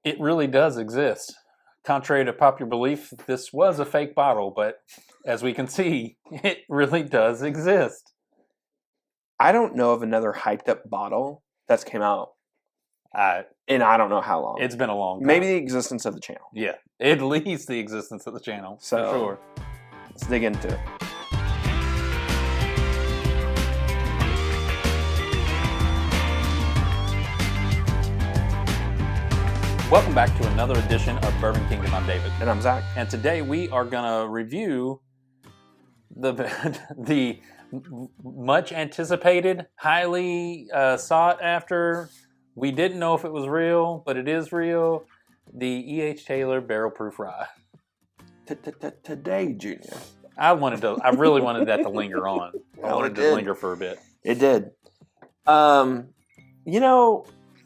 It really does exist. Contrary to popular belief, this was a fake bottle, but as we can see, it really does exist. I don't know of another hyped up bottle that's came out in I don't know how long. It's been a long time. Maybe the existence of the channel. Yeah, at least the existence of the channel, for sure. Let's dig into it. Welcome back to another edition of Bourbon Kingdom. I'm David. And I'm Zach. And today we are going to review the much anticipated, highly sought after, we didn't know if it was real, but it is real, the E.H. Taylor Barrel Proof Rye. Today, Junior. I really wanted that to linger on. I wanted to linger for a bit. It did.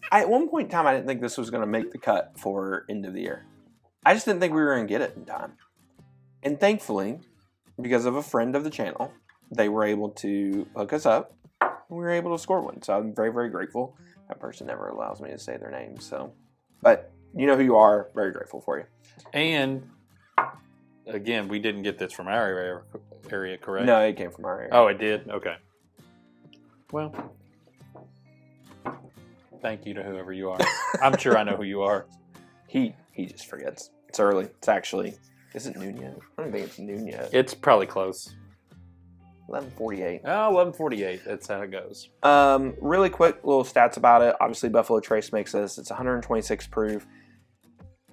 At one point in time, I didn't think this was going to make the cut for end of the year. I just didn't think we were going to get it in time. And thankfully, because of a friend of the channel, they were able to hook us up. And we were able to score one. So I'm very, very grateful. That person never allows me to say their name. But you know who you are. Very grateful for you. And again, we didn't get this from our area, correct? No, it came from our area. Oh, it did? Okay. Well, thank you to whoever you are. I'm sure I know who you are. He just forgets. It's early. It's actually, is it noon yet? I don't think it's noon yet. It's probably close. 11:48. Oh, 11:48. That's how it goes. Really quick little stats about it. Obviously, Buffalo Trace makes this. It's 126 proof.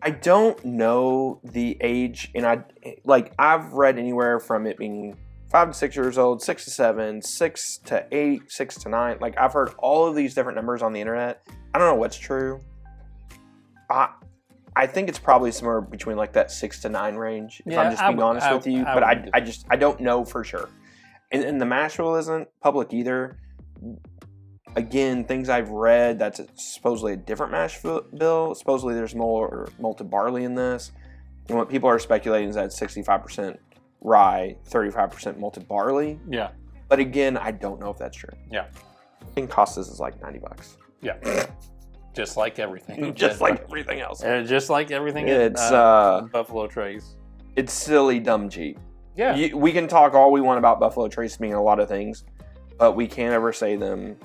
I don't know the age, and I've read anywhere from it being 5 to 6 years old, 6 to 7, 6 to 8, 6 to 9. Like, I've heard all of these different numbers on the internet. I don't know what's true. I think it's probably somewhere between like that 6 to 9 range, if I'm just being honest with you. But I don't know for sure. And the mash bill isn't public either. Again, things I've read, that's supposedly a different mash bill. Supposedly there's more malted barley in this. And what people are speculating is that it's 65% rye, 35% malted barley. Yeah. But again, I don't know if that's true. Yeah. I think cost is like $90. Yeah. Just like everything. Just like everything else. Just like everything it's Buffalo Trace. It's silly, dumb, cheap. Yeah. We can talk all we want about Buffalo Trace being a lot of things, but we can't ever say them.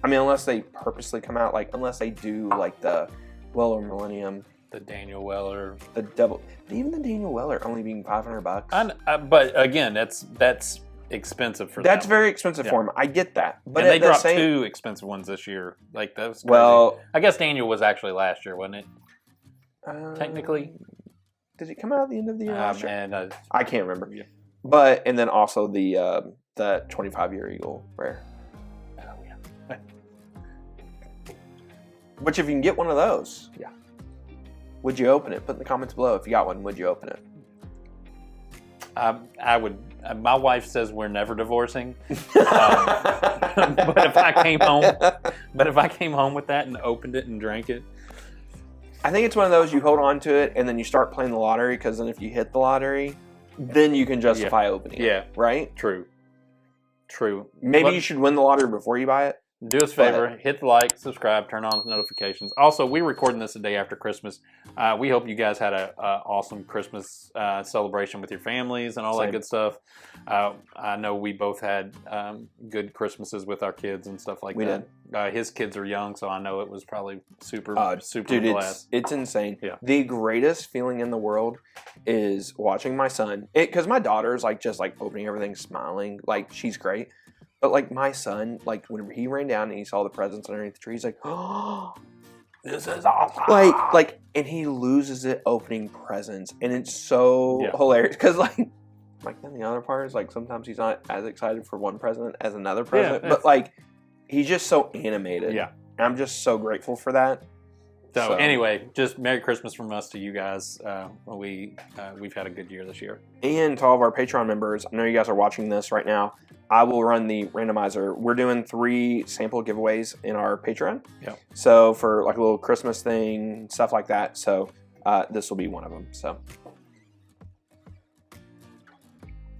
I mean, unless they purposely come out, like, unless they do, like, the Weller Millennium. The Daniel Weller. The double. Even the Daniel Weller only being $500. But again, that's expensive for them. That's very expensive for them. I get that. But and they dropped 2 expensive ones this year. Like, that was crazy. Well, I guess Daniel was actually last year, wasn't it? Technically. Did it come out at the end of the year last year? And, I can't remember. Yeah. But, and then also the 25-year Eagle Rare. Oh, yeah. Which, if you can get one of those, yeah. Would you open it? Put in the comments below if you got one. Would you open it? I would. My wife says we're never divorcing. But if I came home with that and opened it and drank it, I think it's one of those you hold on to it and then you start playing the lottery, because then if you hit the lottery, then you can justify opening it. Yeah. Right? True. Maybe you should win the lottery before you buy it. Do us a favor, hit the like, subscribe, turn on notifications. Also, we're recording this the day after Christmas. We hope you guys had an awesome Christmas celebration with your families and all that good stuff. I know we both had good Christmases with our kids and stuff like that. We did. His kids are young, so I know it was probably super dude, blessed. It's insane. Yeah. The greatest feeling in the world is watching my son. Because my daughter's just opening everything, smiling. Like, she's great. But, like, my son, like, when he ran down and he saw the presents underneath the tree, he's like, oh, this is awesome. Like, and he loses it opening presents. And it's so hilarious. Because, like then the other part is, like, sometimes he's not as excited for one present as another present. Yeah, but, like, he's just so animated. Yeah. And I'm just so grateful for that. So anyway, just Merry Christmas from us to you guys. We've had a good year this year. And to all of our Patreon members, I know you guys are watching this right now. I will run the randomizer. We're doing 3 sample giveaways in our Patreon. Yeah. So for like a little Christmas thing, stuff like that. So this will be one of them. So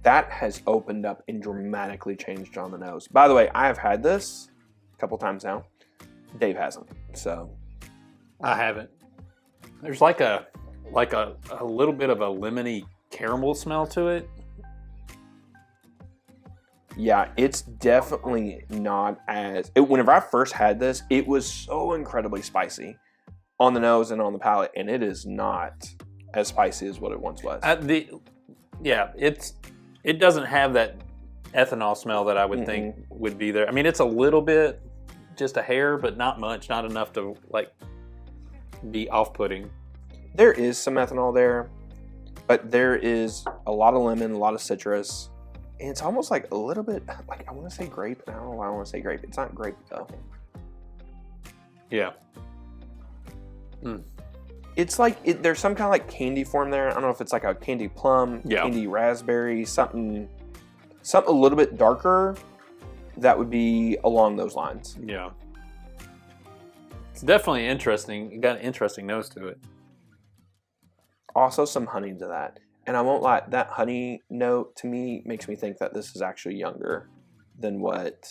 that has opened up and dramatically changed on the nose. By the way, I have had this a couple times now. Dave hasn't. So I haven't. There's like a little bit of a lemony caramel smell to it. Yeah, it's definitely not as... whenever I first had this, it was so incredibly spicy on the nose and on the palate, and it is not as spicy as what it once was. It doesn't have that ethanol smell that I would think would be there. I mean, it's a little bit, just a hair, but not much, not enough to like be off-putting. There is some ethanol there, but there is a lot of lemon, a lot of citrus. And it's almost like a little bit, like I want to say grape, and I don't know why I want to say grape. It's not grape though. Yeah. It's like, there's some kind of like candy form there. I don't know if it's like a candy plum, candy raspberry, something a little bit darker that would be along those lines. Yeah. It's definitely interesting. It got an interesting nose to it. Also some honey to that. And I won't lie, that honey note to me makes me think that this is actually younger than what...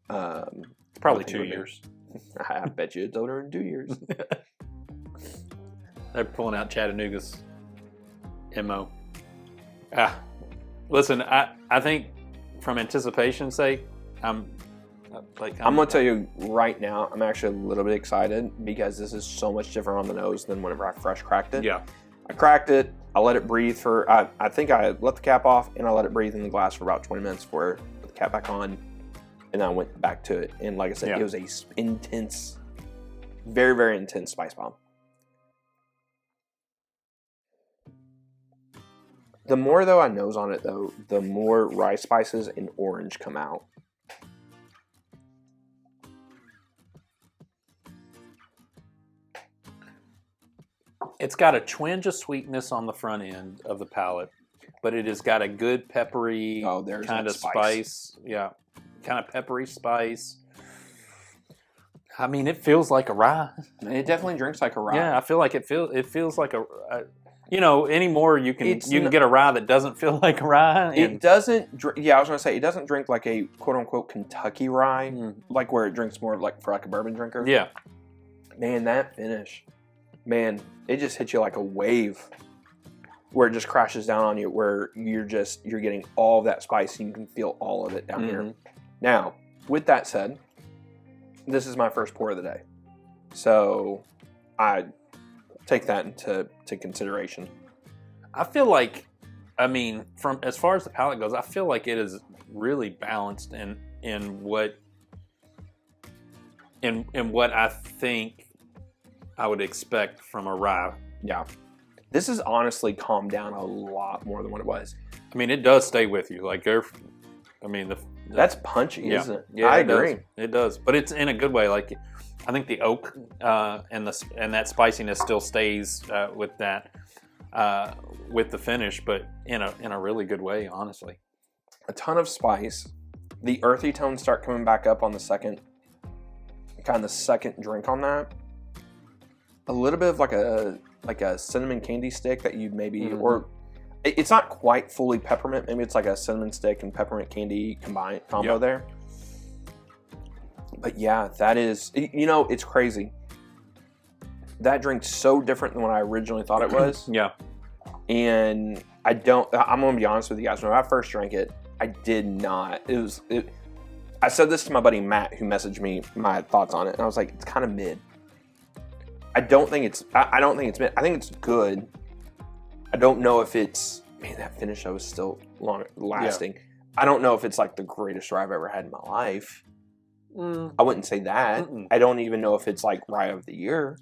it's probably 2 years. I bet you it's older than 2 years. They're pulling out Chattanooga's MO. Listen, I think from anticipation's sake, I'm going to tell you right now, I'm actually a little bit excited because this is so much different on the nose than whenever I fresh cracked it. Yeah. I cracked it. I let it breathe for, I think I let the cap off and I let it breathe in the glass for about 20 minutes before I put the cap back on. And I went back to it. And like I said, It was a intense, very, very intense spice bomb. The more though I nose on it though, the more rye spices and orange come out. It's got a twinge of sweetness on the front end of the palate, but it has got a good peppery kind of spice. Yeah, kind of peppery spice. I mean, it feels like a rye. It definitely drinks like a rye. Yeah, I feel like it feels like a anymore you can get a rye that doesn't feel like a rye. It doesn't. Yeah, I was gonna say it doesn't drink like a quote unquote Kentucky rye, like where it drinks more like for like a bourbon drinker. Yeah. Man, that finish. Man, it just hits you like a wave where it just crashes down on you, where you're getting all of that spice and you can feel all of it down here. Now, with that said, this is my first pour of the day. So I take that into consideration. I feel like, from as far as the palate goes, I feel like it is really balanced in what I think I would expect from a rye. Yeah. This has honestly calmed down a lot more than what it was. I mean, it does stay with you. Like, that's punchy, isn't it? Yeah, I agree. It does, but it's in a good way. Like, I think the oak and that spiciness still stays with that with the finish, but in a really good way, honestly. A ton of spice. The earthy tones start coming back up on the second drink on that. A little bit of like a cinnamon candy stick that you'd maybe or it's not quite fully peppermint. Maybe it's like a cinnamon stick and peppermint candy combo there. But yeah, that is, it's crazy. That drink's so different than what I originally thought it was. Yeah. And I'm going to be honest with you guys. When I first drank it, I did not. I said this to my buddy Matt, who messaged me my thoughts on it. And I was like, it's kind of mid. I don't think it's mid. I think it's good. I don't know if it's, man, that finish though was still lasting. Yeah. I don't know if it's like the greatest rye I've ever had in my life. I wouldn't say that. I don't even know if it's like rye of the year.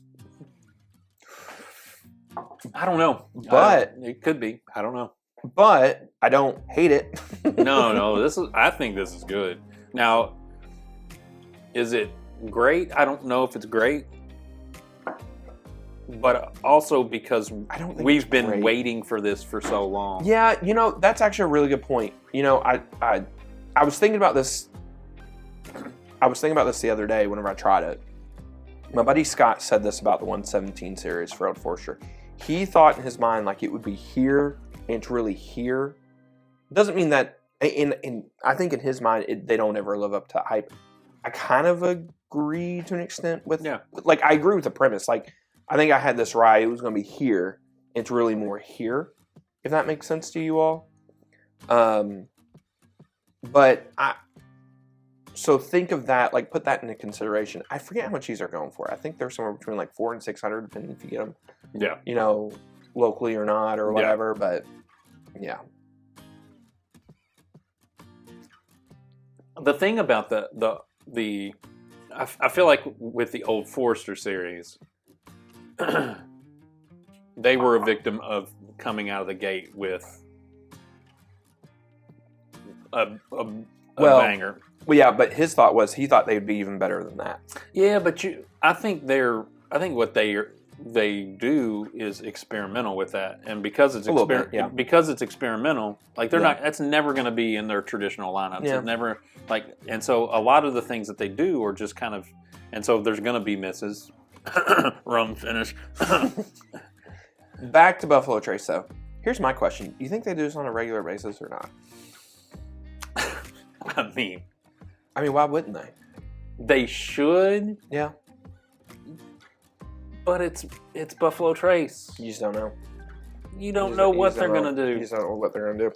I don't know. But it could be. I don't know. But I don't hate it. No. I think this is good. Now, is it great? I don't know if it's great. But also because we've been waiting for this for so long. Yeah, that's actually a really good point. I was thinking about this. I was thinking about this the other day whenever I tried it. My buddy Scott said this about the 117 series for Old Forester. He thought in his mind like it would be here and it's really here. Doesn't mean that. I think in his mind they don't ever live up to hype. I kind of agree to an extent with. Yeah. Like I agree with the premise. Like I think I had this rye. It was going to be here. It's really more here, if that makes sense to you all. So think of that, like put that into consideration. I forget how much these are going for. I think they're somewhere between like $400 and $600, depending if you get them, you know, locally or not or whatever. Yeah. But yeah. The thing about I feel like with the Old Forester series, they were a victim of coming out of the gate with a banger. Well, yeah, but his thought was he thought they'd be even better than that. Yeah, but I think what they do is experimental with that, and because it's because it's experimental, like they're not. That's never going to be in their traditional lineups. Yeah. It's never and so a lot of the things that they do are just kind of, and so there's going to be misses. Rum finish. Back to Buffalo Trace, though. Here's my question: do you think they do this on a regular basis or not? I mean, why wouldn't they? They should. Yeah. But it's Buffalo Trace. You just don't know. You don't know what they're going to do. You just don't know what they're going to do.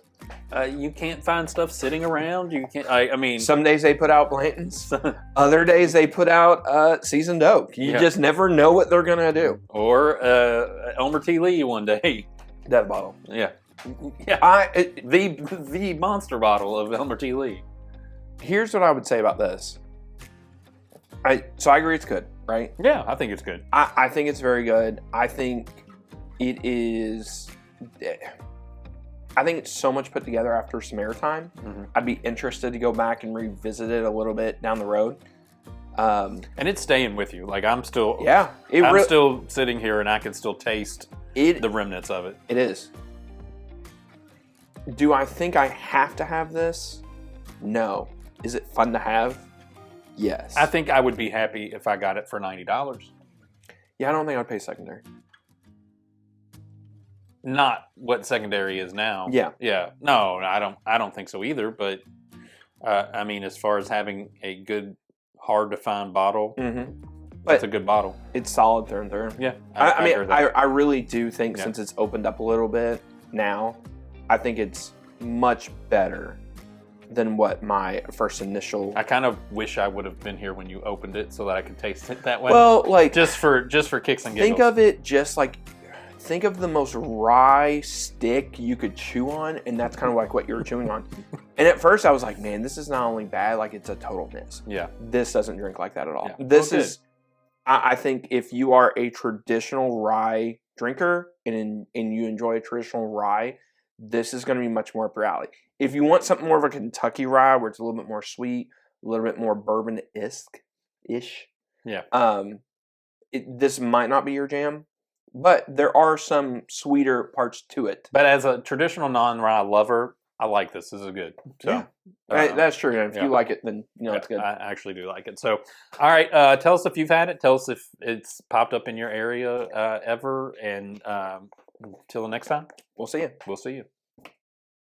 You can't find stuff sitting around. You can't. I mean, some days they put out Blanton's. Other days they put out seasoned oak. You just never know what they're going to do. Or Elmer T. Lee one day. That bottle. Yeah. Yeah. The monster bottle of Elmer T. Lee. Here's what I would say about this. So I agree it's good, right? Yeah, I think it's good. I think it's very good. I think it is. I think it's so much put together after some airtime. Mm-hmm. I'd be interested to go back and revisit it a little bit down the road. And it's staying with you. Like I'm still. Yeah. I'm still sitting here and I can still taste the remnants of it. It is. Do I think I have to have this? No. Is it fun to have? Yes. I think I would be happy if I got it for $90. Yeah, I don't think I'd pay secondary. Not what secondary is now. Yeah. Yeah. No, I don't think so either. But I mean, as far as having a good, hard to find bottle, it's a good bottle. It's solid through and through. Yeah. I really do think since it's opened up a little bit now, I think it's much better than what my first initial. I kind of wish I would have been here when you opened it so that I could taste it that way. Well, like just for kicks and giggles. Think of it just like think of the most rye stick you could chew on, and that's kind of like what you were chewing on. And at first I was like, man, this is not only bad, like it's a total miss. Yeah. This doesn't drink like that at all. Yeah. This is I think if you are a traditional rye drinker and you enjoy a traditional rye, this is going to be much more up your alley. If you want something more of a Kentucky rye where it's a little bit more sweet, a little bit more bourbon-ish, this might not be your jam, but there are some sweeter parts to it. But as a traditional non-rye lover, I like this. This is good. So, yeah, that's true. And if you like it, then it's good. I actually do like it. So, all right, tell us if you've had it. Tell us if it's popped up in your area ever. And until the next time, we'll see you. We'll see you.